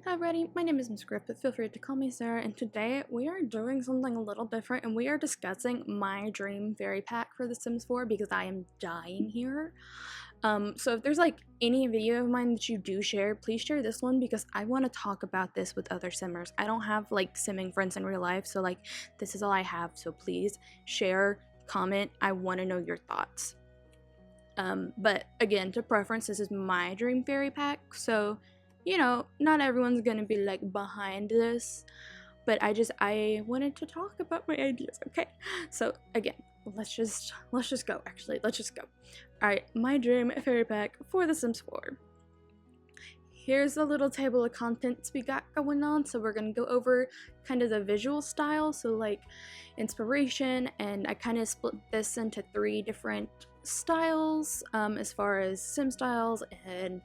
Hi everybody, my name is MsGryff, but feel free to call me Sarah, and today we are doing something a little different, and we are discussing my dream fairy pack for The Sims 4 because I am dying here. So if there's like any video of mine that you do share, please share this one because I want to talk about this with other simmers. I don't have like simming friends in real life, so like this is all I have, so please share, comment, I want to know your thoughts. But again, to preference, this is my dream fairy pack, so you know, not everyone's gonna be like behind this, but I wanted to talk about my ideas. Okay, so again, let's just go. Actually, let's just go. All right, my dream fairy pack for The Sims 4. Here's a little table of contents we got going on. So we're gonna go over kind of the visual style, so like inspiration, and I kind of split this into 3 different styles as far as sim styles and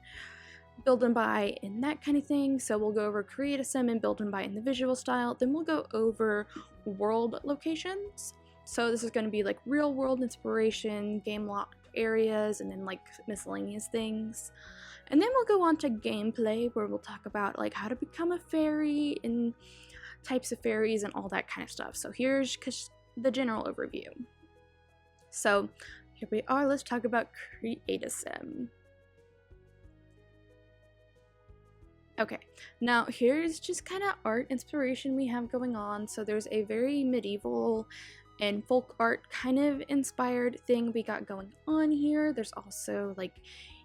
build and buy and that kind of thing. So we'll go over create a sim and build and buy in the visual style. Then we'll go over world locations. So this is going to be like real world inspiration, game locked areas, and then like miscellaneous things. And then we'll go on to gameplay, where we'll talk about like how to become a fairy and types of fairies and all that kind of stuff. So here's the general overview. So here we are. Let's talk about create a sim. Okay, now here's just kind of art inspiration we have going on. So there's a very medieval and folk art kind of inspired thing we got going on here. There's also like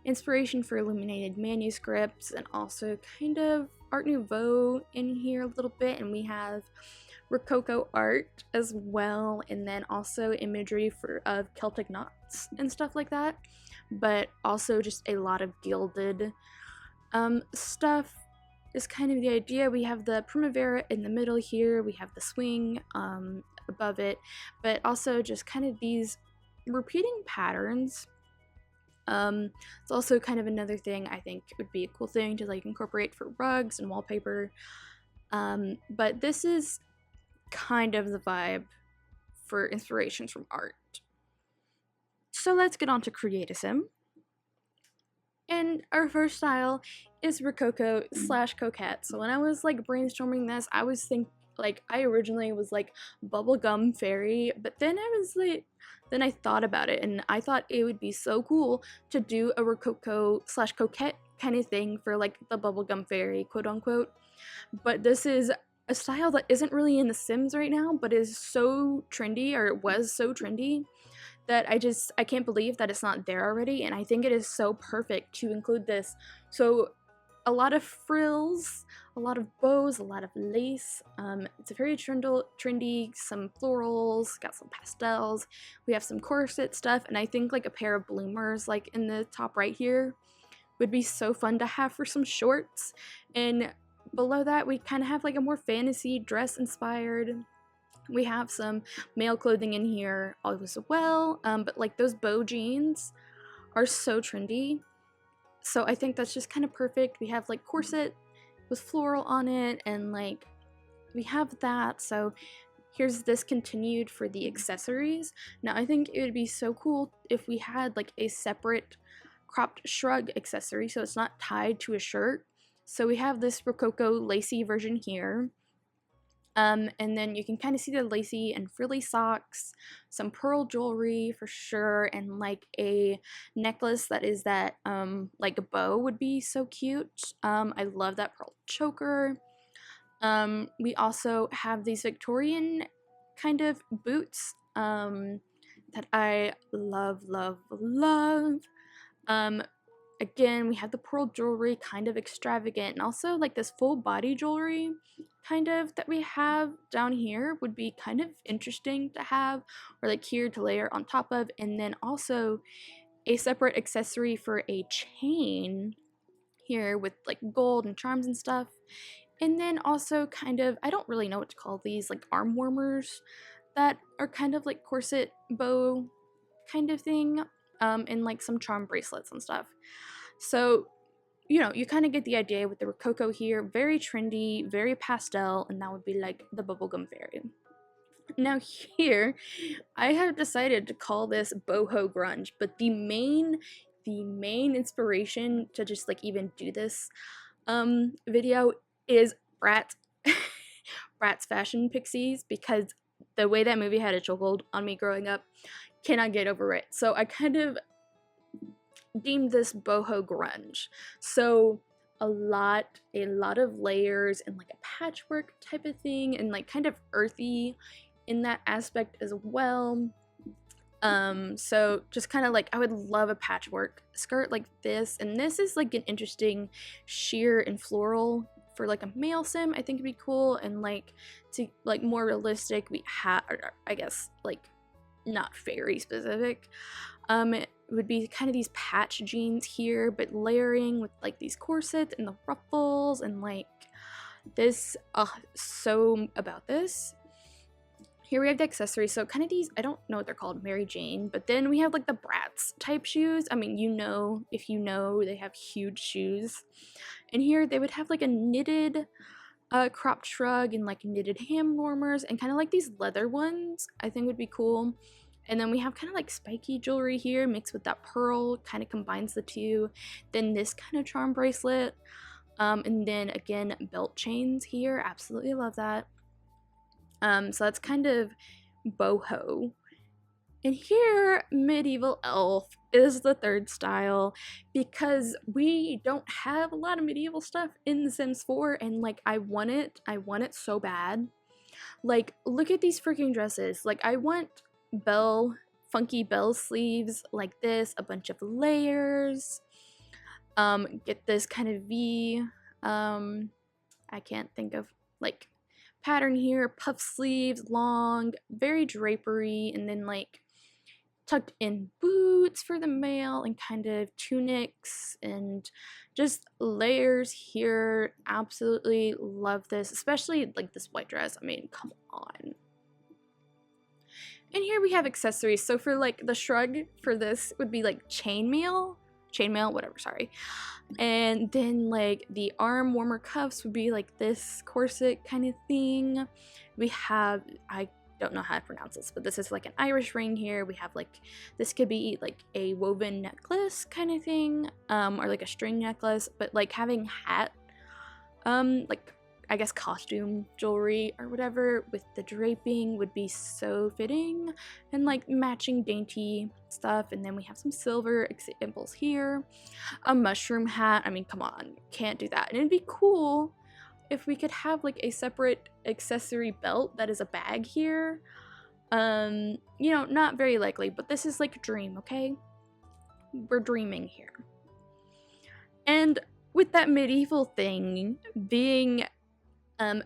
inspiration for illuminated manuscripts and also kind of Art Nouveau in here a little bit, and we have Rococo art as well, and then also imagery of Celtic knots and stuff like that, but also just a lot of gilded stuff is kind of the idea. We have the Primavera in the middle here, we have the swing above it, but also just kind of these repeating patterns. It's also kind of another thing I think would be a cool thing to like incorporate for rugs and wallpaper. But this is kind of the vibe for inspirations from art. So let's get on to create a sim. And our first style is Rococo / Coquette. So when I was like brainstorming this, I was I originally was like bubblegum fairy, but then then I thought about it and I thought it would be so cool to do a Rococo / Coquette kind of thing for like the bubblegum fairy, quote unquote. But this is a style that isn't really in The Sims right now, but is so trendy, or it was so trendy, that I can't believe that it's not there already, and I think it is so perfect to include this. So a lot of frills, a lot of bows, a lot of lace. It's a very trendy, some florals, got some pastels. We have some corset stuff, and I think like a pair of bloomers like in the top right here would be so fun to have for some shorts. And below that we kind of have like a more fantasy dress inspired. We have some male clothing in here as well, but like those bow jeans are so trendy. So I think that's just kind of perfect. We have like corset with floral on it, and like we have that. So here's this continued for the accessories. Now I think it would be so cool if we had like a separate cropped shrug accessory, so it's not tied to a shirt. So we have this Rococo lacy version here. And then you can kind of see the lacy and frilly socks, some pearl jewelry for sure, and like a necklace that is that like a bow would be so cute. I love that pearl choker. We also have these Victorian kind of boots that I love. Again, we have the pearl jewelry, kind of extravagant, and also like this full body jewelry kind of that we have down here would be kind of interesting to have, or like here to layer on top of. And then also a separate accessory for a chain here with like gold and charms and stuff. And then also kind of, I don't really know what to call these, like arm warmers that are kind of like corset bow kind of thing, and like some charm bracelets and stuff. So, you know, you kind of get the idea with the Rococo here. Very trendy, very pastel, and that would be like the bubblegum fairy. Now here, I have decided to call this boho grunge, but the main inspiration to just like even do this video is Bratz. Bratz Fashion Pixies, because the way that movie had a chokehold on me growing up, cannot get over it. So I kind of deemed this boho grunge. So a lot of layers and like a patchwork type of thing, and like kind of earthy in that aspect as well. So just kind of like, I would love a patchwork skirt like this, and this is like an interesting sheer and floral for like a male sim. I think it'd be cool, and like to like more realistic, we have, I guess, like not very specific, it would be kind of these patch jeans here, but layering with like these corsets and the ruffles and like this. So about this. Here we have the accessories, so kind of these, I don't know what they're called, Mary Jane, but then we have like the Bratz type shoes. I mean, if you know, they have huge shoes. And here they would have like a knitted cropped shrug and like knitted ham warmers and kind of like these leather ones, I think would be cool. And then we have kind of like spiky jewelry here mixed with that pearl, kind of combines the two. Then this kind of charm bracelet. And then again, belt chains here, absolutely love that. So that's kind of boho. And here, medieval elf is the third style, because we don't have a lot of medieval stuff in The Sims 4, and like I want it so bad. Like, look at these freaking dresses. Like, I want funky bell sleeves like this, a bunch of layers. Get this kind of V. I can't think of like pattern here, puff sleeves, long, very drapery, and then like tucked in boots for the male, and kind of tunics and just layers here. Absolutely love this, especially like this white dress. I mean, come on. And here we have accessories. So for like the shrug for this would be like chainmail, whatever, sorry. And then like the arm warmer cuffs would be like this corset kind of thing. We have, I don't know how to pronounce this, but this is like an Irish ring here. We have like, this could be like a woven necklace kind of thing, or like a string necklace, but like having hat, like I guess costume jewelry or whatever with the draping would be so fitting, and like matching dainty stuff. And then we have some silver examples here, a mushroom hat. I mean, come on, can't do that. And it'd be cool if we could have like a separate accessory belt that is a bag here. You know, not very likely, but this is like a dream, okay? We're dreaming here. And with that medieval thing being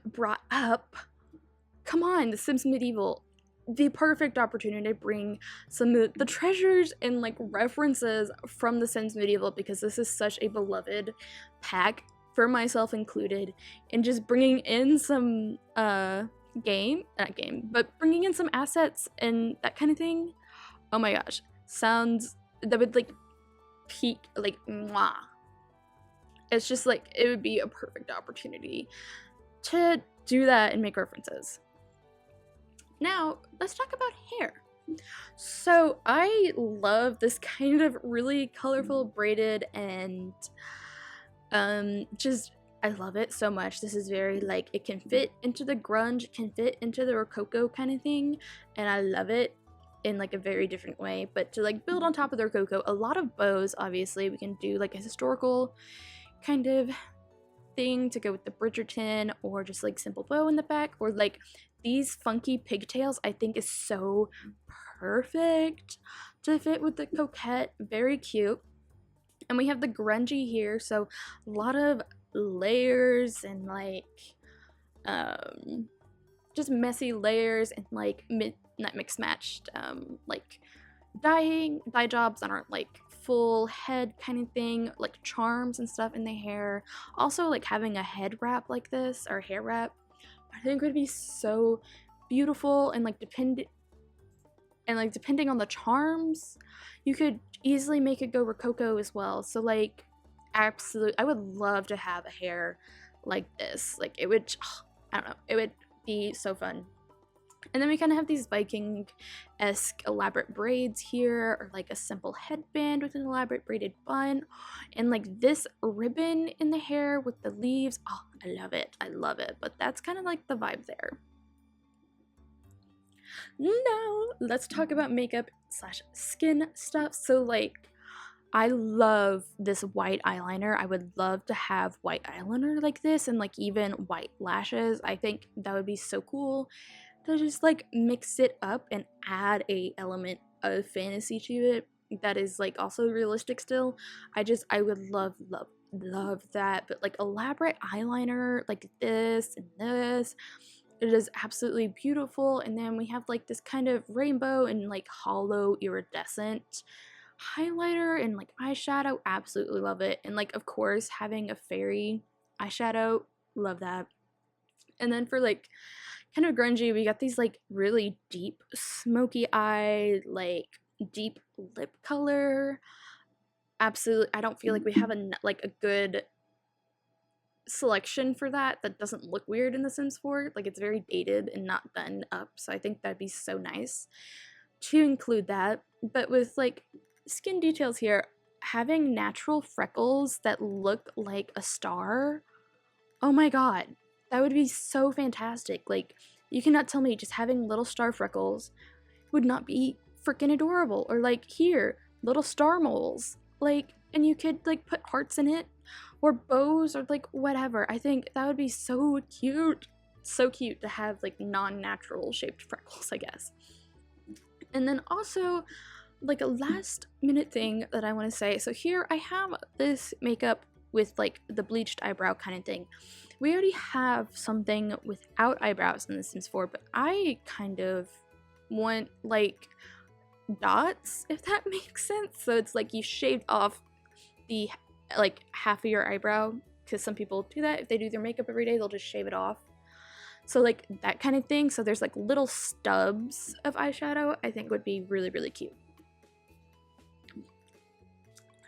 brought up, come on, The Sims Medieval, the perfect opportunity to bring some of the treasures and like references from The Sims Medieval, because this is such a beloved pack for myself included, and just bringing in some bringing in some assets and that kind of thing. Oh my gosh, that would like peak, like mwah. It's just like, it would be a perfect opportunity to do that and make references. Now, let's talk about hair. So I love this kind of really colorful braided, and just, I love it so much. This is very like, it can fit into the grunge, it can fit into the Rococo kind of thing, and I love it in like a very different way. But to like build on top of the Rococo, a lot of bows, obviously we can do like a historical kind of thing to go with the Bridgerton, or just like simple bow in the back, or like these funky pigtails I think is so perfect to fit with the coquette. Very cute. And we have the grungy here, so a lot of layers and like just messy layers, and like not mixed matched like dye jobs that aren't like full head kind of thing, like charms and stuff in the hair. Also like having a head wrap like this, or hair wrap, I think would be so beautiful. And like depending on the charms, you could easily make it go Rococo as well. So like, absolute, I would love to have a hair like this. Like, it would, I don't know, it would be so fun. And then we kind of have these Viking-esque elaborate braids here, or like a simple headband with an elaborate braided bun, and like this ribbon in the hair with the leaves. Oh, I love it. I love it. But that's kind of like the vibe there. Now, let's talk about makeup slash skin stuff. So like, I love this white eyeliner. I would love to have white eyeliner like this and like even white lashes. I think that would be so cool to just like mix it up and add a element of fantasy to it that is like also realistic still. I would love that. But like elaborate eyeliner like this and this, it is absolutely beautiful. And then we have like this kind of rainbow and like hollow iridescent highlighter and like eyeshadow. Absolutely love it. And like of course having a fairy eyeshadow, love that. And then for like kind of grungy, we got these like really deep smoky eye, like deep lip color. Absolutely, I don't feel like we have a good selection for that doesn't look weird in The Sims 4. Like it's very dated and not done up, so I think that'd be so nice to include that. But with like skin details here, having natural freckles that look like a star, oh my god, that would be so fantastic. Like you cannot tell me just having little star freckles would not be freaking adorable. Or like here, little star moles, like, and you could like put hearts in it or bows or like whatever. I think that would be so cute to have like non-natural shaped freckles, I guess. And then also like a last minute thing that I want to say, so here I have this makeup with like the bleached eyebrow kind of thing. We already have something without eyebrows in The Sims 4, but I kind of want like dots, if that makes sense. So it's like you shaved off the like half of your eyebrow, because some people do that. If they do their makeup every day, they'll just shave it off. So like that kind of thing. So there's like little stubs of eyeshadow, I think would be really, really cute.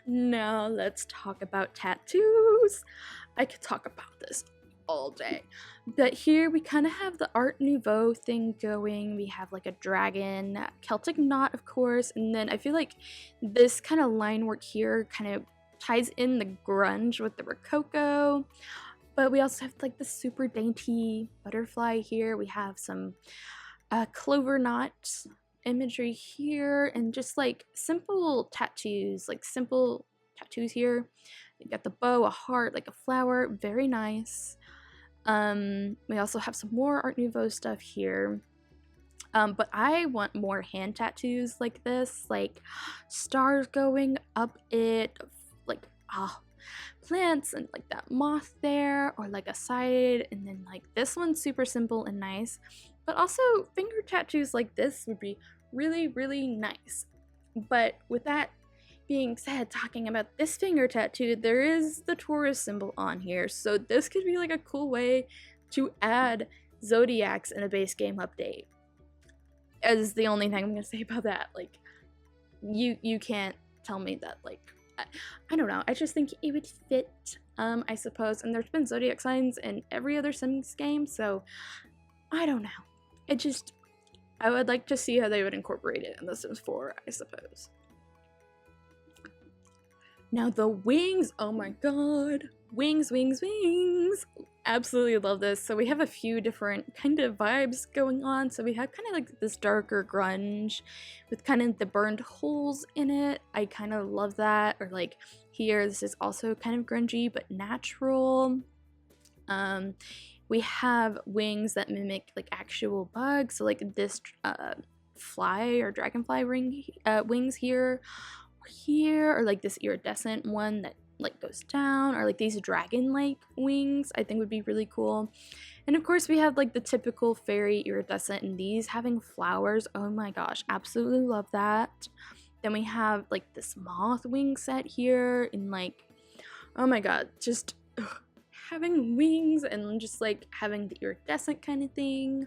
Now let's talk about tattoos. I could talk about this all day. But here we kind of have the Art Nouveau thing going. We have like a dragon, Celtic knot, of course, and then I feel like this kind of line work here kind of ties in the grunge with the Rococo. But we also have like the super dainty butterfly here. We have some clover knot imagery here, and just like simple tattoos here. You got the bow, a heart, like a flower, very nice. We also have some more Art Nouveau stuff here. But I want more hand tattoos like this, like stars going up it, like plants and like that moth there, or like a side, and then like this one's super simple and nice. But also finger tattoos like this would be really, really nice. But with that being said, talking about this finger tattoo, there is the Taurus symbol on here, so this could be like a cool way to add zodiacs in a base game update. As the only thing I'm gonna say about that. Like you can't tell me that, like, I don't know, I just think it would fit, I suppose. And there's been zodiac signs in every other Sims game, so I don't know. I would like to see how they would incorporate it in The Sims 4, I suppose. Now the wings, oh my god, wings. Absolutely love this. So we have a few different kind of vibes going on. So we have kind of like this darker grunge with kind of the burned holes in it. I kind of love that. Or like here, this is also kind of grungy but natural. We have wings that mimic like actual bugs. So like this fly or dragonfly wings here, or like this iridescent one that like goes down, or like these dragon-like wings, I think would be really cool. And of course we have like the typical fairy iridescent, and these having flowers, oh my gosh, absolutely love that. Then we have like this moth wing set here, and like, oh my god, just having wings and just like having the iridescent kind of thing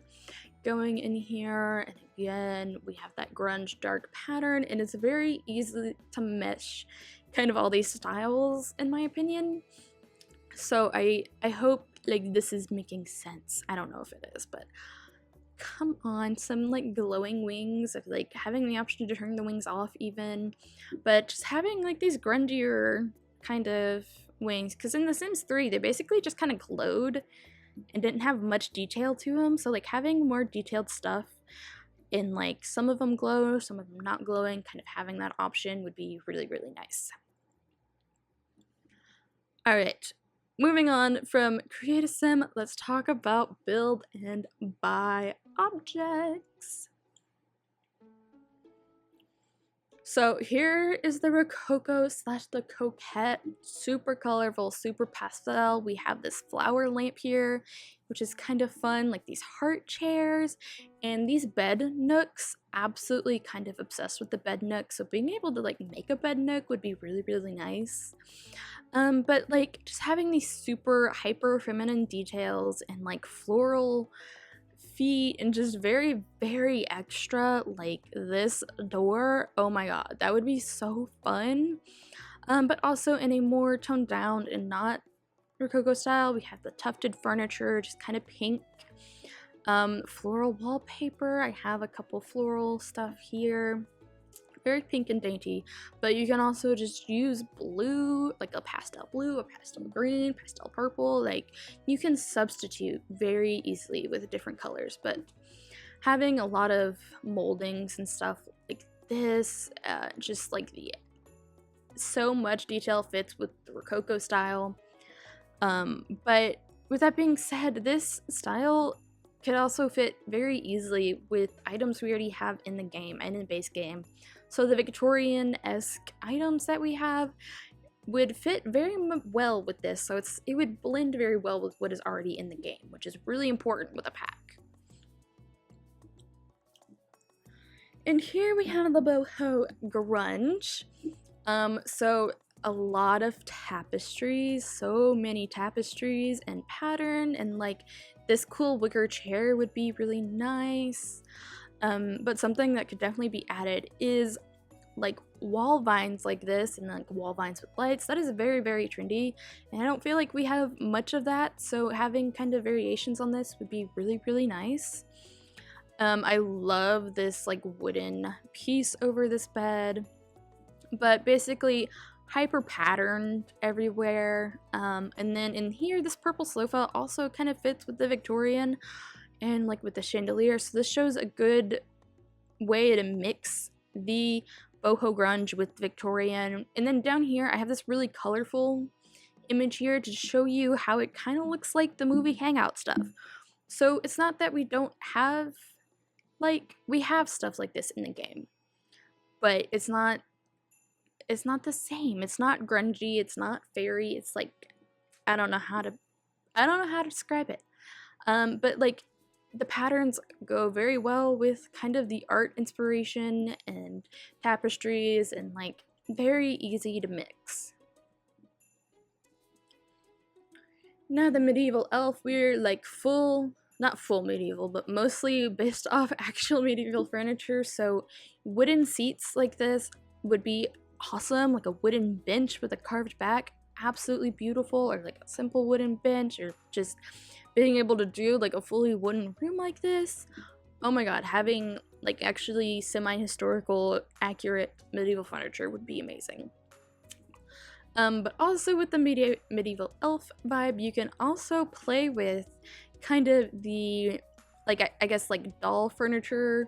going in here. And again, we have that grunge dark pattern, and it's very easy to mesh kind of all these styles, in my opinion. So I hope like this is making sense. I don't know if it is, but come on, some like glowing wings, of like having the option to turn the wings off even, but just having like these grungier kind of wings, because in The Sims 3 they basically just kind of glowed and didn't have much detail to them, so like having more detailed stuff in like some of them glow, some of them not glowing, kind of having that option would be really, really nice. All right, moving on from create a sim, let's talk about build and buy objects. So here is the Rococo / the Coquette, super colorful, super pastel. We have this flower lamp here, which is kind of fun, like these heart chairs, and these bed nooks. Absolutely kind of obsessed with the bed nook, so being able to like make a bed nook would be really, really nice. But like just having these super hyper feminine details and like floral feet and just very, very extra, like this door, oh my god, that would be so fun. But also in a more toned down and not Rococo style, we have the tufted furniture, just kind of pink. Floral wallpaper, I have a couple floral stuff here, very pink and dainty, but you can also just use blue, like a pastel blue, a pastel green, pastel purple, like you can substitute very easily with different colors. But having a lot of moldings and stuff like this, just like the so much detail fits with the Rococo style. But with that being said, this style could also fit very easily with items we already have in the game and in the base game. So the Victorian-esque items that we have would fit very well with this, so it would blend very well with what is already in the game, which is really important with a pack. And here we have the boho grunge. So a lot of tapestries, so many tapestries and pattern, and like this cool wicker chair would be really nice. But something that could definitely be added is like wall vines like this, and like wall vines with lights. That is very, very trendy, and I don't feel like we have much of that, so having kind of variations on this would be really, really nice. I love this like wooden piece over this bed, but basically hyper patterned everywhere. And then in here, this purple sofa also kind of fits with the Victorian and like with the chandelier, so this shows a good way to mix the boho grunge with Victorian. And then down here I have this really colorful image here to show you how it kind of looks like the movie Hangout stuff. So it's not that we don't have, like, we have stuff like this in the game, but it's not the same. It's not grungy, it's not fairy, it's like I don't know how to describe it. But like the patterns go very well with kind of the art inspiration and tapestries, and like very easy to mix. Now the medieval elf, we're like not full medieval, but mostly based off actual medieval furniture, so wooden seats like this would be awesome, like a wooden bench with a carved back, absolutely beautiful, or like a simple wooden bench, or just being able to do like a fully wooden room like this. Oh my god, having like actually semi-historical accurate medieval furniture would be amazing. But also with the medieval elf vibe, you can also play with kind of the like I guess like doll furniture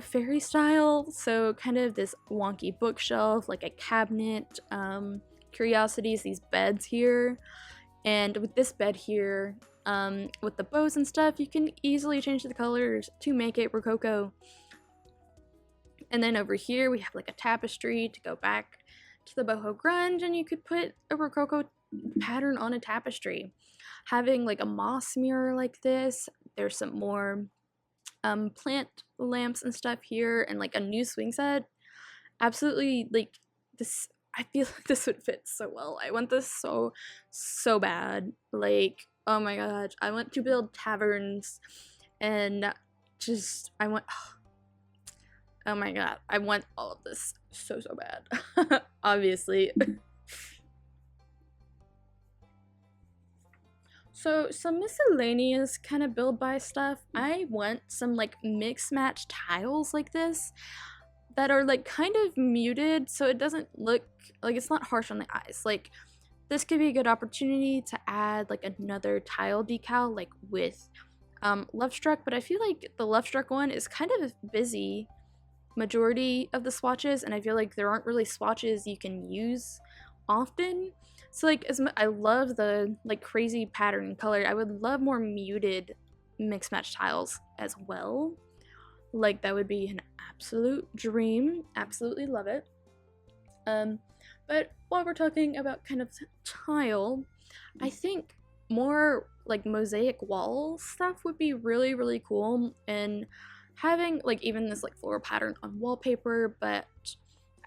fairy style, so kind of this wonky bookshelf, like a cabinet, curiosities, these beds here. And with this bed here, with the bows and stuff, you can easily change the colors to make it Rococo. And then over here we have like a tapestry to go back to the boho grunge, and you could put a Rococo pattern on a tapestry. Having like a moss mirror like this, there's some more plant lamps and stuff here, and like a new swing set. Absolutely, like this, I feel like this would fit so well. I want this so bad. Like, oh my god, I want to build taverns, and just I want oh my god, I want all of this so bad. Obviously. So some miscellaneous kind of build by stuff. I want some like mix match tiles like this that are like kind of muted so it doesn't look like it's not harsh on the eyes. Like this could be a good opportunity to add like another tile decal like with Love Struck, but I feel like the Love Struck one is kind of busy majority of the swatches, and I feel like there aren't really swatches you can use often. So like I love the like crazy pattern color, I would love more muted mix match tiles as well. Like that would be an absolute dream. Absolutely love it. But while we're talking about kind of tile, I think more like mosaic wall stuff would be really, really cool. And having like even this like floral pattern on wallpaper, but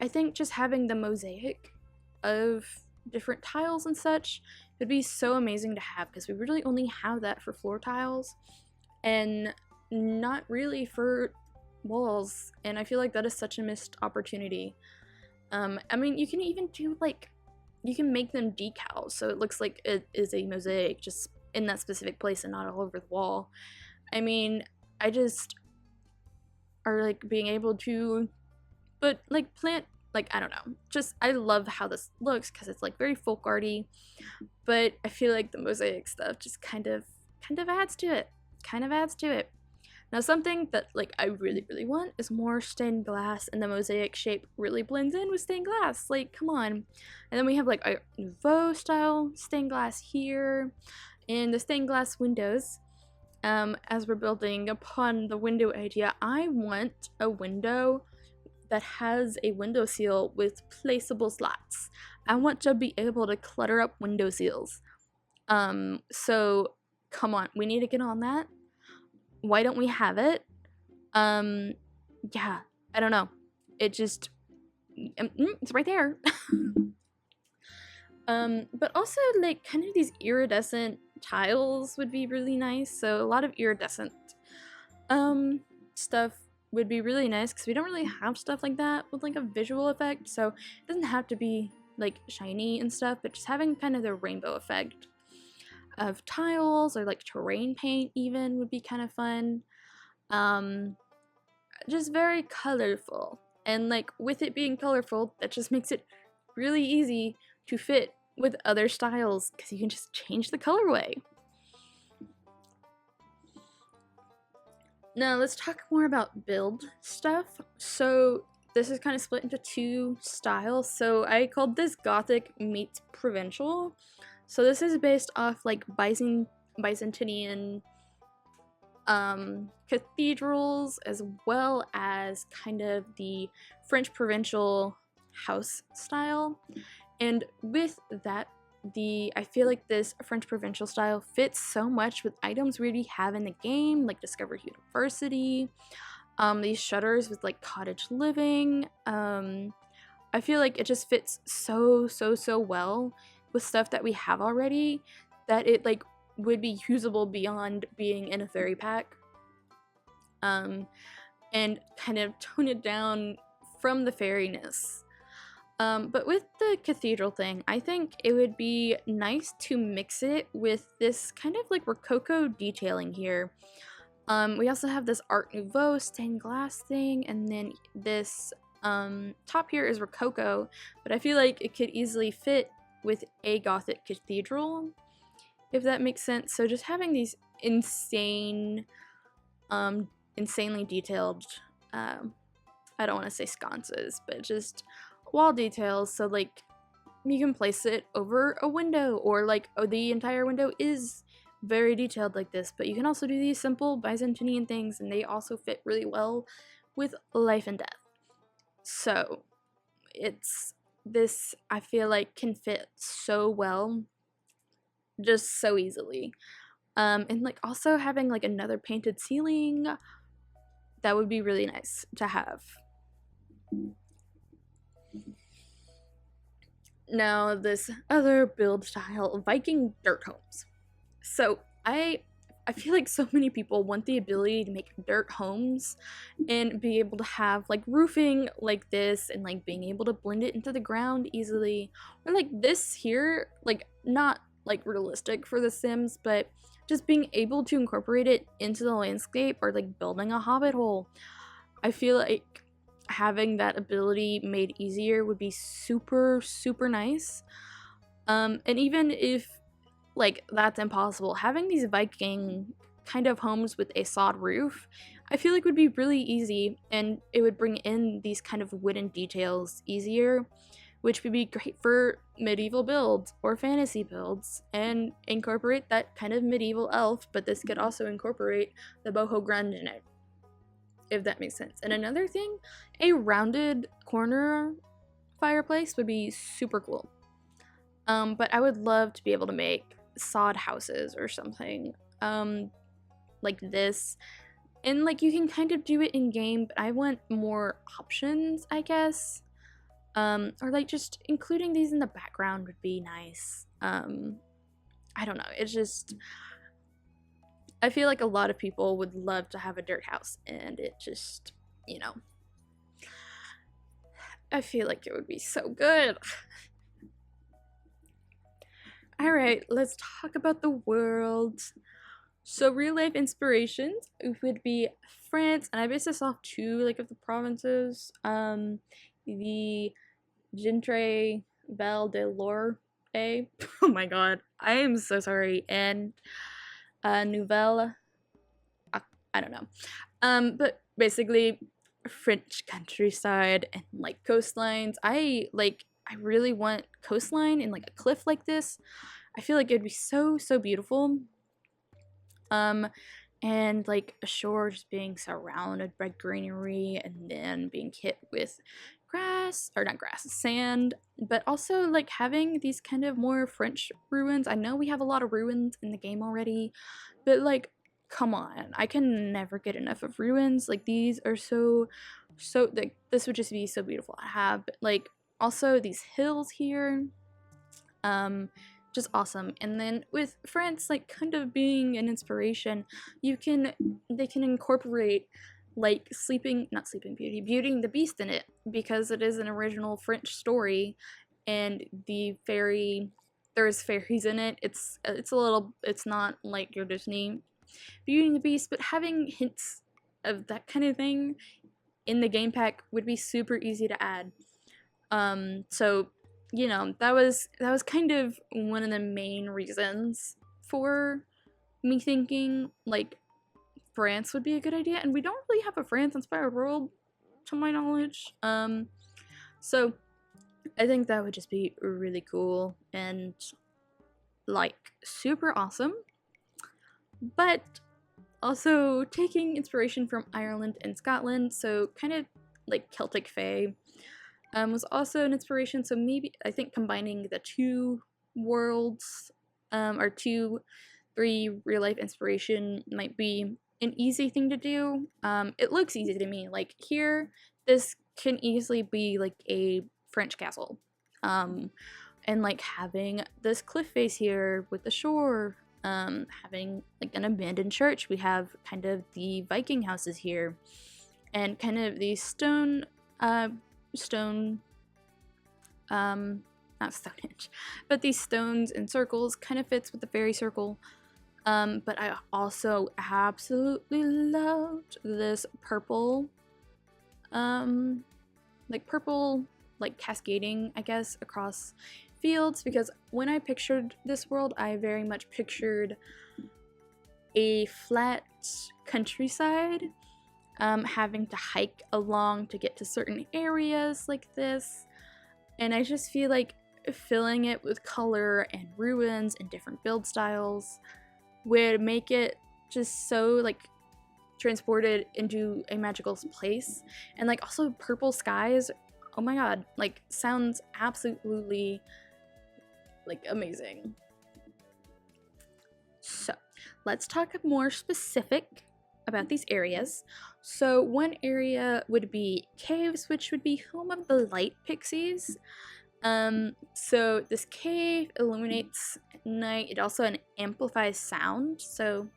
I think just having the mosaic of different tiles and such would be so amazing to have, because we really only have that for floor tiles and not really for walls, and I feel like that is such a missed opportunity. I mean, you can even do like, you can make them decals so it looks like it is a mosaic just in that specific place and not all over the wall. I mean, I just are like being able to but like plant, like I don't know, just I love how this looks because it's like very folk arty, but I feel like the mosaic stuff just kind of adds to it, Now something that like I really, really want is more stained glass, and the mosaic shape really blends in with stained glass. Like, come on. And then we have like a Nouveau style stained glass here, and the stained glass windows. As we're building upon the window idea, I want a window that has a window seal with placeable slots. I want to be able to clutter up window seals. So come on, we need to get on that. Why don't we have it? Yeah, I don't know. It just, it's right there. But also like kind of these iridescent tiles would be really nice. So a lot of iridescent stuff would be really nice, because we don't really have stuff like that with like a visual effect. So it doesn't have to be like shiny and stuff, but just having kind of the rainbow effect of tiles or like terrain paint even would be kind of fun. Just very colorful, and like with it being colorful, that just makes it really easy to fit with other styles because you can just change the colorway. Now let's talk more about build stuff. So this is kind of split into two styles. So I called this Gothic meets Provincial. So this is based off like Byzantinian cathedrals, as well as kind of the French provincial house style. And with that, I feel like this French provincial style fits so much with items we already have in the game, like Discover University, these shutters with like cottage living. I feel like it just fits so well with stuff that we have already, that it like would be usable beyond being in a fairy pack. And kind of tone it down from the fairiness. But with the cathedral thing, I think it would be nice to mix it with this kind of like Rococo detailing here. We also have this Art Nouveau stained glass thing, and then this top here is Rococo, but I feel like it could easily fit with a Gothic cathedral, if that makes sense. So just having these insanely detailed, I don't want to say sconces, but just wall details, so like you can place it over a window, or like the entire window is very detailed like this, but you can also do these simple Byzantinian things, and they also fit really well with life and death. So it's this, I feel like, can fit so well, just so easily. And like also having like another painted ceiling, that would be really nice to have. Now this other build style, Viking dirt homes. So I feel like so many people want the ability to make dirt homes and be able to have like roofing like this, and like being able to blend it into the ground easily. Or like this here, like not like realistic for The Sims, but just being able to incorporate it into the landscape, or like building a hobbit hole, I feel like having that ability made easier would be super, super nice. And even if like that's impossible, having these Viking kind of homes with a sod roof, I feel like would be really easy, and it would bring in these kind of wooden details easier, which would be great for medieval builds or fantasy builds, and incorporate that kind of medieval elf, but this could also incorporate the boho grunge in it, if that makes sense. And another thing, a rounded corner fireplace would be super cool. But I would love to be able to make sod houses or something like this. And like you can kind of do it in game, but I want more options, I guess. Or like just including these in the background would be nice. I don't know. It's just, I feel like a lot of people would love to have a dirt house, and it just, you know, I feel like it would be so good. Alright, let's talk about the world. So real life inspirations would be France, and I based this off two like of the provinces. The Gintre Val de Loire. Oh my god, I am so sorry. And Nouvelle, I don't know. But basically French countryside and like coastlines. I really want coastline and like a cliff like this. I feel like it'd be so, so beautiful. And like a shore just being surrounded by greenery, and then being hit with grass, or not grass, sand, but also like having these kind of more French ruins. I know we have a lot of ruins in the game already, but like, come on, I can never get enough of ruins. Like these are so, like this would just be so beautiful to have. But like also these hills here, just awesome. And then with France like kind of being an inspiration, they can incorporate like not Sleeping Beauty, Beauty and the Beast in it, because it is an original French story, and there's fairies in it. It's not like your Disney Beauty and the Beast, but having hints of that kind of thing in the game pack would be super easy to add. So you know, that was kind of one of the main reasons for me thinking like France would be a good idea, and we don't really have a France inspired world to my knowledge. So I think that would just be really cool and like super awesome. But also taking inspiration from Ireland and Scotland, so kind of like Celtic Fae, was also an inspiration. So maybe I think combining the two worlds, or three real life inspiration might be an easy thing to do. It looks easy to me. Like here, this can easily be like a French castle. And like having this cliff face here with the shore, having like an abandoned church. We have kind of the Viking houses here, and kind of these not Stonehenge, but these stones in circles kind of fits with the fairy circle. But I also absolutely loved this purple, like cascading, I guess, across fields, because when I pictured this world, I very much pictured a flat countryside, having to hike along to get to certain areas like this, and I just feel like filling it with color and ruins and different build styles would make it just so like transported into a magical place. And like also purple skies, oh my god, like sounds absolutely like amazing. So let's talk more specific about these areas. So one area would be caves, which would be home of the light pixies. So this cave illuminates at night. It also amplifies sound. So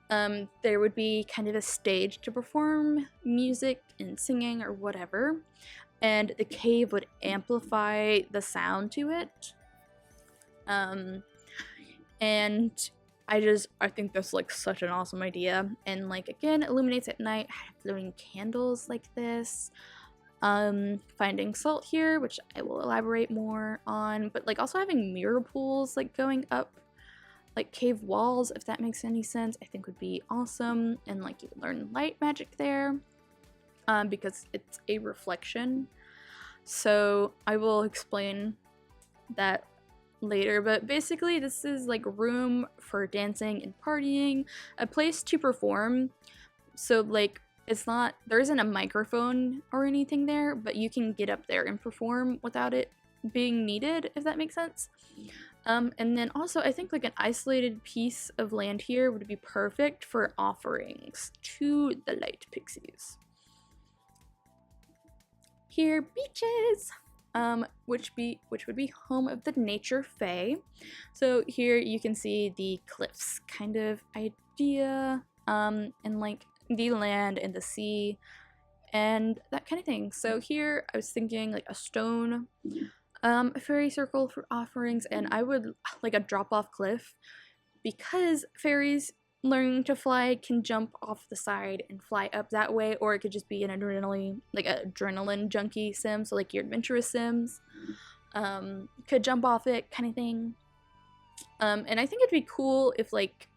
there would be kind of a stage to perform music and singing or whatever, and the cave would amplify the sound to it. And I think that's like such an awesome idea. And like again, illuminates at night, floating candles like this. Finding salt here, which I will elaborate more on, but like also having mirror pools like going up like cave walls, if that makes any sense, I think would be awesome. And like you can learn light magic there, because it's a reflection. So I will explain that later, but basically this is like room for dancing and partying, a place to perform. So like there isn't a microphone or anything there, but you can get up there and perform without it being needed, if that makes sense. And then also I think like an isolated piece of land here would be perfect for offerings to the light pixies. Here, beaches, which would be home of the nature fae. So here you can see the cliffs kind of idea, and like the land and the sea and that kind of thing. So here I was thinking like a stone a fairy circle for offerings, and I would like a drop-off cliff, because fairies learning to fly can jump off the side and fly up that way, or it could just be an adrenaline junkie sim, so like your adventurous sims could jump off it kind of thing. And I think it'd be cool if like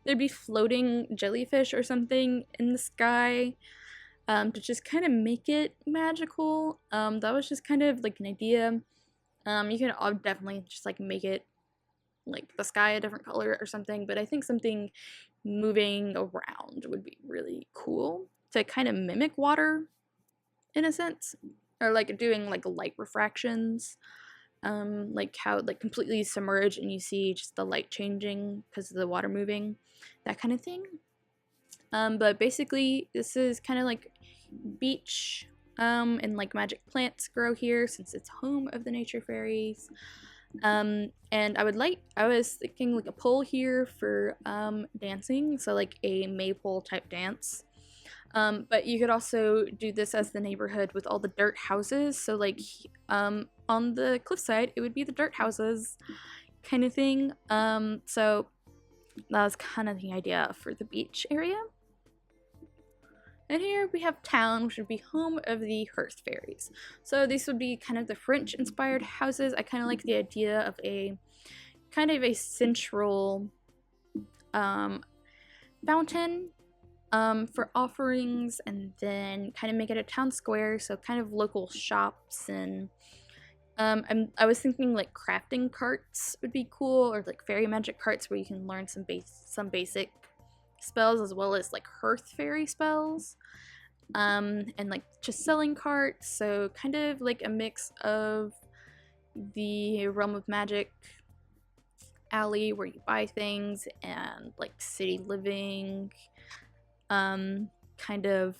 there'd be floating jellyfish or something in the sky, to just kind of make it magical. That was just kind of like an idea. You can definitely just like make it like the sky a different color or something, but I think something moving around would be really cool to kind of mimic water in a sense, or like doing like light refractions, like how like completely submerged and you see just the light changing because of the water moving, that kind of thing. But basically this is kind of like beach, and like magic plants grow here since it's home of the nature fairies. And I was thinking like a pole here for dancing, so like a maypole type dance. But you could also do this as the neighborhood with all the dirt houses, so like on the cliffside it would be the dirt houses kind of thing. So that was kind of the idea for the beach area. And here we have town, which would be home of the hearth fairies. So these would be kind of the French inspired houses. I kind of like the idea of a kind of a central fountain for offerings, and then kind of make it a town square, so kind of local shops. And I was thinking like crafting carts would be cool, or like fairy magic carts where you can learn some basic spells as well as like hearth fairy spells, and like just selling carts, so kind of like a mix of the realm of magic alley where you buy things and like city living, kind of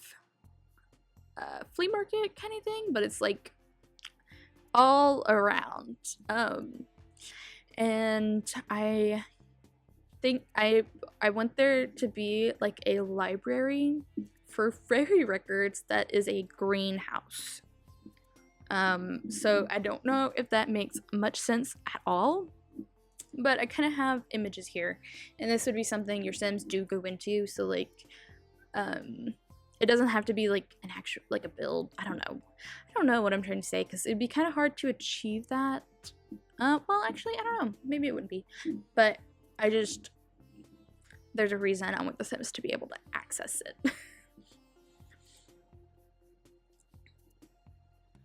flea market kind of thing, but it's like all around. And I think I want there to be like a library for fairy records that is a greenhouse. So I don't know if that makes much sense at all, but I kind of have images here, and this would be something your sims do go into. So like it doesn't have to be like an actual like a build. I don't know what I'm trying to say, because it'd be kind of hard to achieve that. Well, actually, I don't know, maybe it wouldn't be, but there's a reason I want the Sims to be able to access it.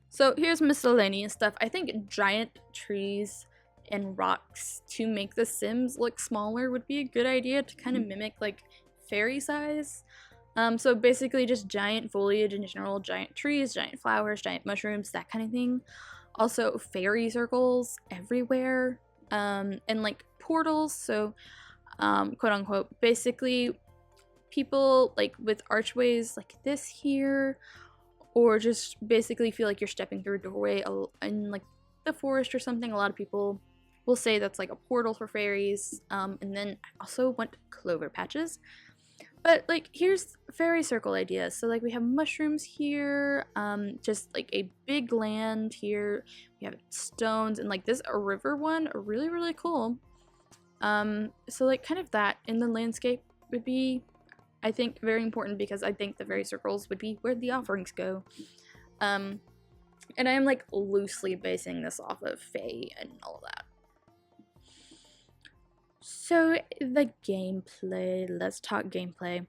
So here's miscellaneous stuff. I think giant trees and rocks to make the Sims look smaller would be a good idea, to kind of mimic like fairy size. So basically just giant foliage in general, giant trees, giant flowers, giant mushrooms, that kind of thing. Also fairy circles everywhere, and like portals, so quote unquote, basically people like with archways like this here, or just basically feel like you're stepping through a doorway in like the forest or something. A lot of people will say that's like a portal for fairies. And then I also want clover patches. But like here's fairy circle ideas. So like we have mushrooms here, just like a big land here. We have stones, and like this a river one, really really cool. So like kind of that in the landscape would be, I think, very important, because I think the fairy circles would be where the offerings go. And I am like loosely basing this off of Fae and all of that. So the gameplay, let's talk gameplay.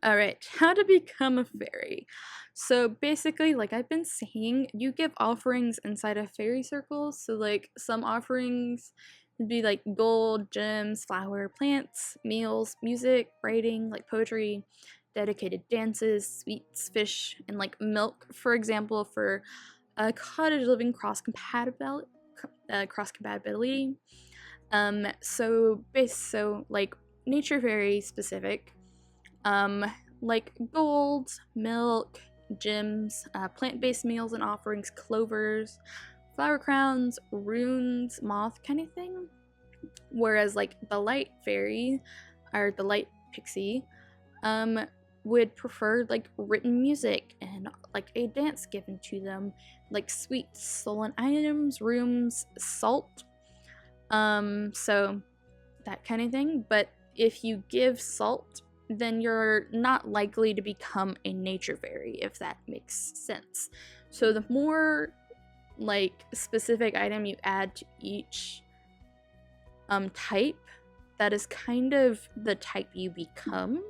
Alright, how to become a fairy. So basically, like I've been saying, you give offerings inside of fairy circles. So like some offerings would be like gold, gems, flower, plants, meals, music, writing, like poetry, dedicated dances, sweets, fish, and like milk, for example, for cottage living cross compatibility. So like nature fairy specific. Like gold, milk, gems, plant-based meals and offerings, clovers, flower crowns, runes, moth kind of thing. Whereas like the light fairy, or the light pixie, would prefer like written music and like a dance given to them, like sweets, stolen items, rooms, salt. So that kind of thing. But if you give salt, then you're not likely to become a nature fairy, if that makes sense. So the more like specific item you add to each type, that is kind of the type you become.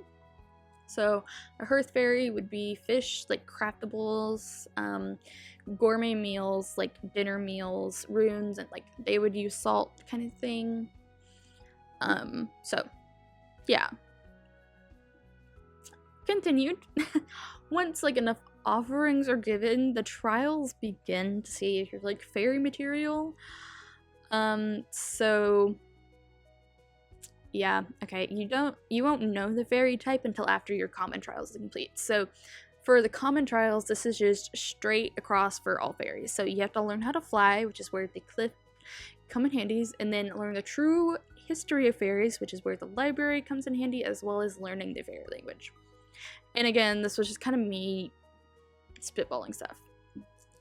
So a hearth fairy would be fish, like craftables, gourmet meals, like dinner meals, runes, and like they would use salt kind of thing. So yeah. Continued. Once like enough offerings are given, the trials begin to see if you're like fairy material. So yeah, okay, you won't know the fairy type until after your common trials is complete. So for the common trials, this is just straight across for all fairies. So you have to learn how to fly, which is where the cliff come in handies, and then learn the true history of fairies, which is where the library comes in handy, as well as learning the fairy language. And again, this was just kind of me spitballing stuff.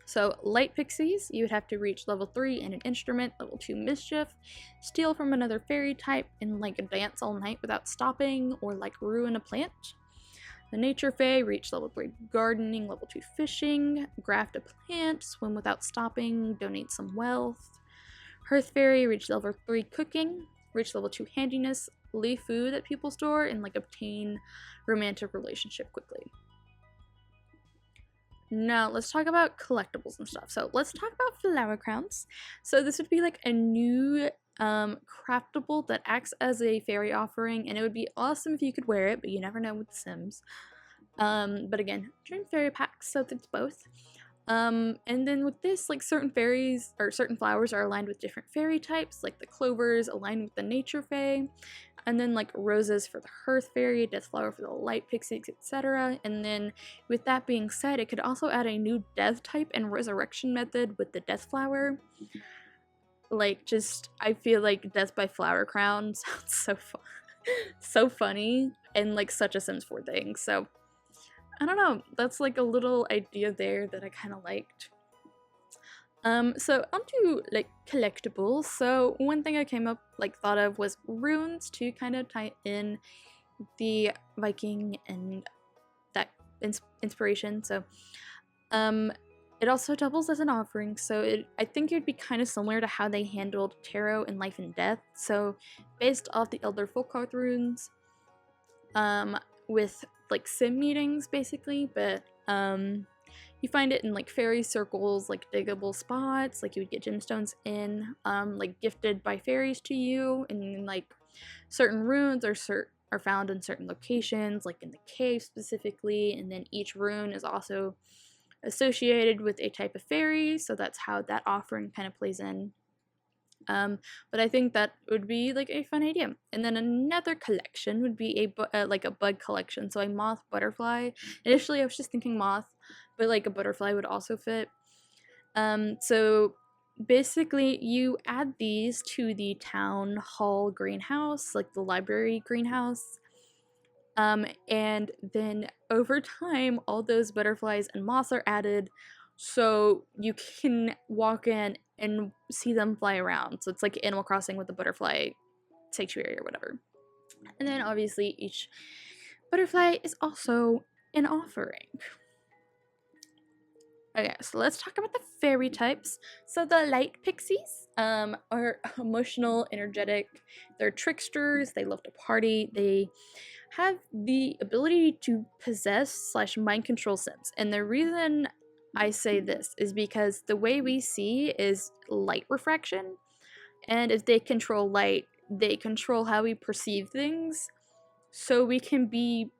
So light pixies, you would have to reach level 3 in an instrument, level 2 MsGryff, steal from another fairy type, and like dance all night without stopping, or like ruin a plant. The nature fae reach level 3 gardening, level 2 fishing, graft a plant, swim without stopping, donate some wealth. Hearth fairy reach level 3 cooking, reach level 2 handiness, leave food at people's door, and like obtain romantic relationship quickly. Now let's talk about collectibles and stuff. So let's talk about flower crowns. So this would be like a new craftable that acts as a fairy offering, and it would be awesome if you could wear it, but you never know with Sims. But again, dream fairy packs, so it's both. And then with this, like certain fairies or certain flowers are aligned with different fairy types, like the clovers align with the nature fae, and then like roses for the hearth fairy, death flower for the light pixies, etc. And then with that being said, it could also add a new death type and resurrection method with the death flower. Like, just, I feel like death by flower crown sounds so fun, so funny, and like such a Sims 4 thing. So I don't know, that's like a little idea there that I kind of liked. So onto like collectibles. So one thing I thought of was runes to kind of tie in the Viking and that inspiration. So it also doubles as an offering, so I think it would be kind of similar to how they handled tarot in Life and Death. So based off the Elder Folkhearth runes, with like sim meetings basically, but you find it in like fairy circles, like diggable spots, like you would get gemstones in, like gifted by fairies to you, and like certain runes are found in certain locations, like in the cave specifically, and then each rune is also associated with a type of fairy, so that's how that offering kind of plays in. But I think that would be like a fun idea. And then another collection would be like a bug collection, so a moth butterfly. Initially I was just thinking moth, but like a butterfly would also fit. So basically you add these to the town hall greenhouse, like the library greenhouse, and then over time all those butterflies and moths are added, so you can walk in and see them fly around. So it's like Animal Crossing with the butterfly sanctuary or whatever. And then obviously each butterfly is also an offering. Okay, so let's talk about the fairy types. So the light pixies are emotional, energetic. They're tricksters. They love to party. They have the ability to possess / mind control Sims. And the reason I say this is because the way we see is light refraction. And if they control light, they control how we perceive things. So we can be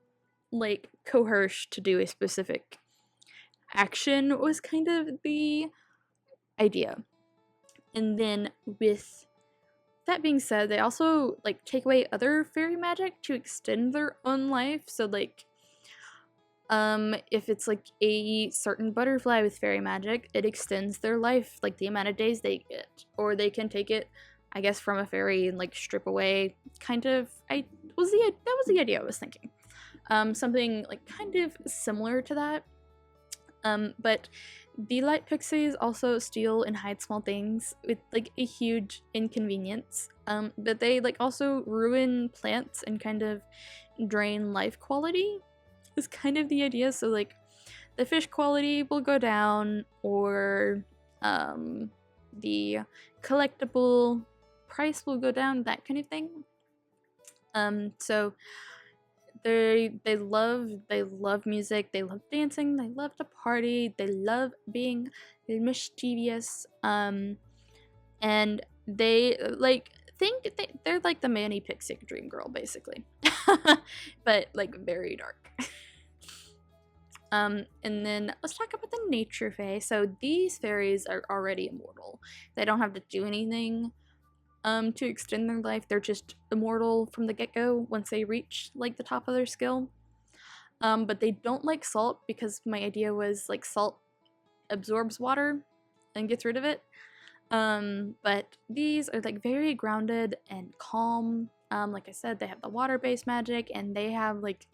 like coerced to do a specific action was kind of the idea. And then with that being said, they also like take away other fairy magic to extend their own life. So like if it's like a certain butterfly with fairy magic, it extends their life, like the amount of days they get. Or they can take it, I guess, from a fairy and like strip away kind of that was the idea I was thinking. Something like kind of similar to that. But the light pixies also steal and hide small things with like a huge inconvenience. But they like also ruin plants and kind of drain life quality is kind of the idea. So like the fish quality will go down, or the collectible price will go down, that kind of thing. So they love music, they love dancing, they love to party, they love being mischievous, and they like they're like the Manny Pixie dream girl basically. But like very dark. And then let's talk about the nature fae. So these fairies are already immortal. They don't have to do anything to extend their life. They're just immortal from the get-go once they reach like the top of their skill. But they don't like salt, because my idea was like salt absorbs water and gets rid of it. But these are like very grounded and calm. Like I said, they have the water-based magic, and they have like,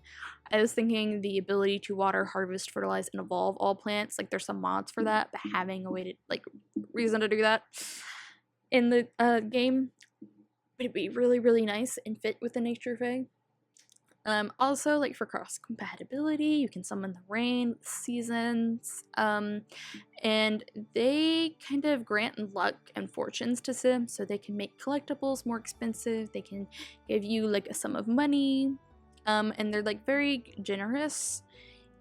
I was thinking the ability to water, harvest, fertilize, and evolve all plants. Like there's some mods for that, but having a way to like reason to do that in the game would be really, really nice and fit with the nature fae. Also, like for cross compatibility, you can summon the rain, seasons, and they kind of grant luck and fortunes to Sims, so they can make collectibles more expensive. They can give you like a sum of money, and they're like very generous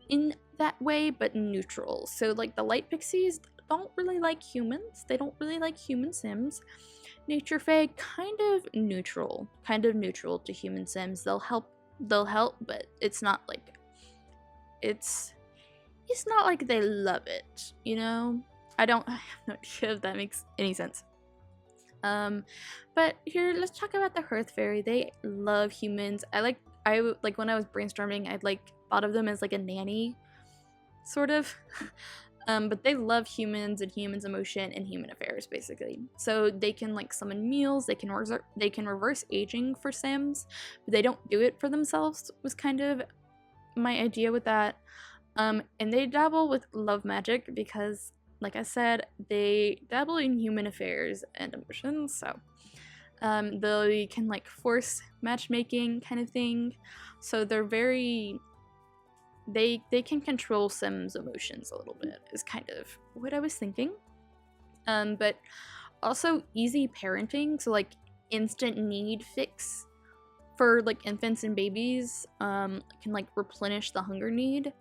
in that way, but neutral. So like the light pixies don't really like humans. They don't really like human Sims. Nature fae kind of neutral to human Sims. They'll help, but it's not like it's not like they love it, you know? I have no idea if that makes any sense. But here, let's talk about the Hearth Fairy. They love humans. I like when I was brainstorming, I'd like thought of them as like a nanny, sort of. But they love humans and humans' emotion and human affairs, basically. So they can like summon meals, they can reverse aging for Sims, but they don't do it for themselves, was kind of my idea with that. And they dabble with love magic because, like I said, they dabble in human affairs and emotions, so they can like force matchmaking kind of thing. So they're very... They can control Sims' emotions a little bit, is kind of what I was thinking. But also easy parenting, so like instant need fix for like infants and babies, can like replenish the hunger need.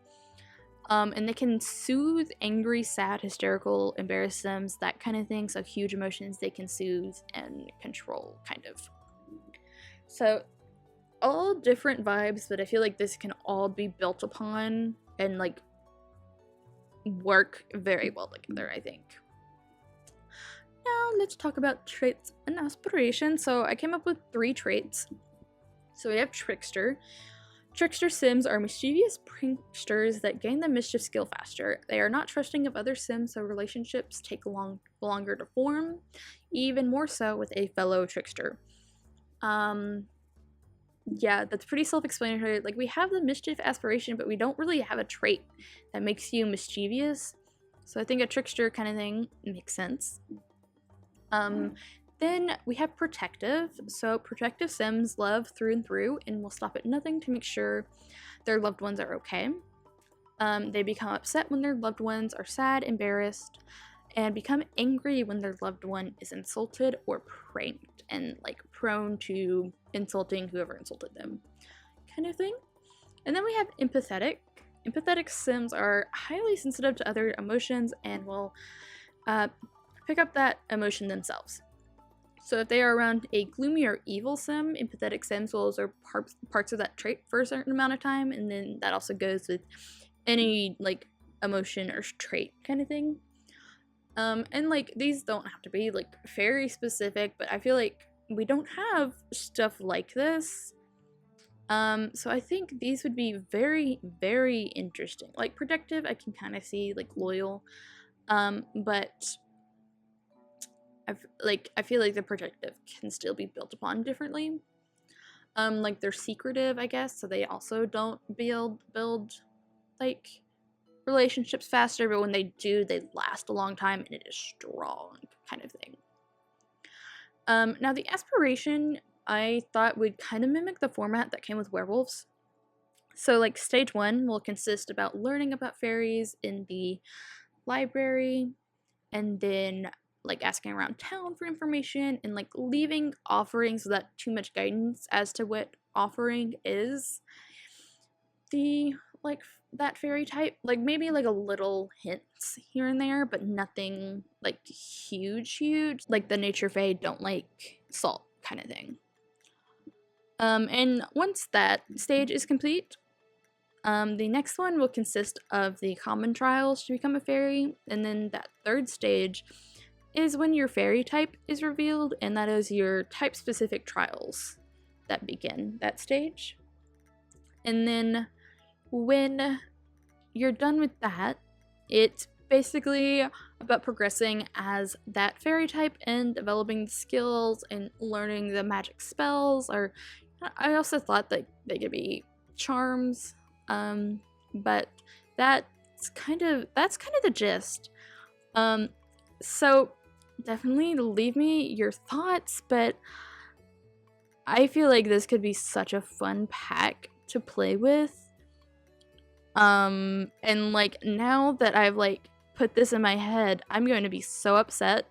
And they can soothe angry, sad, hysterical, embarrassed Sims, that kind of thing. So huge emotions they can soothe and control, kind of. So all different vibes, but I feel like this can all be built upon and like work very well together, I think. Now let's talk about traits and aspirations. So I came up with 3 traits. So we have Trickster. Trickster Sims are mischievous pranksters that gain the mischief skill faster. They are not trusting of other Sims, so relationships take longer to form, even more so with a fellow Trickster. Yeah, that's pretty self-explanatory. Like, we have the mischief aspiration, but we don't really have a trait that makes you mischievous. So I think a trickster kind of thing makes sense. Then we have protective. So protective Sims love through and through and will stop at nothing to make sure their loved ones are okay. They become upset when their loved ones are sad, embarrassed, and become angry when their loved one is insulted or pranked and like prone to insulting whoever insulted them, kind of thing. And then we have empathetic. Empathetic Sims are highly sensitive to other emotions and will pick up that emotion themselves. So if they are around a gloomy or evil Sim, empathetic Sims will observe parts of that trait for a certain amount of time, and then that also goes with any like emotion or trait kind of thing. And like these don't have to be like very specific, but I feel like we don't have stuff like this. So I think these would be very, very interesting. Like protective, I can kind of see like loyal, but I feel like the protective can still be built upon differently. Like they're secretive, I guess, so they also don't build like relationships faster, but when they do, they last a long time and it is strong, kind of thing. Now the aspiration I thought would kind of mimic the format that came with werewolves. So like stage 1 will consist about learning about fairies in the library, and then like asking around town for information and like leaving offerings without too much guidance as to what offering is. The like that fairy type, like maybe like a little hints here and there, but nothing like huge, like the nature fae don't like salt kind of thing. And once that stage is complete, the next one will consist of the common trials to become a fairy, and then that third stage is when your fairy type is revealed, and that is your type specific trials that begin that stage. And then when you're done with that, it's basically about progressing as that fairy type and developing the skills and learning the magic spells. Or I also thought that they could be charms, but that's kind of the gist. So definitely leave me your thoughts, but I feel like this could be such a fun pack to play with. And like now that I've like put this in my head, I'm going to be so upset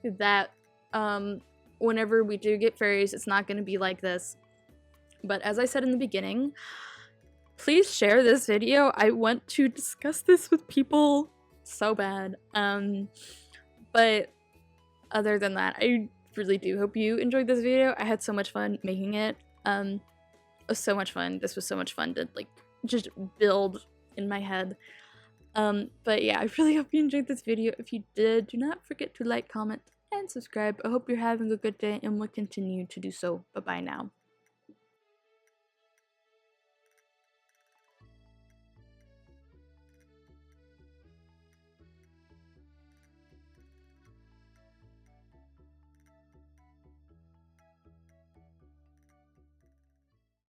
that whenever we do get fairies, it's not going to be like this. But as I said in the beginning, please share this video. I want to discuss this with people so bad. But other than that, I really do hope you enjoyed this video. I had so much fun making it. It was so much fun. This was so much fun to like just build in my head. But yeah, I really hope you enjoyed this video. If you did, do not forget to like, comment, and subscribe. I hope you're having a good day and will continue to do so. Bye bye now.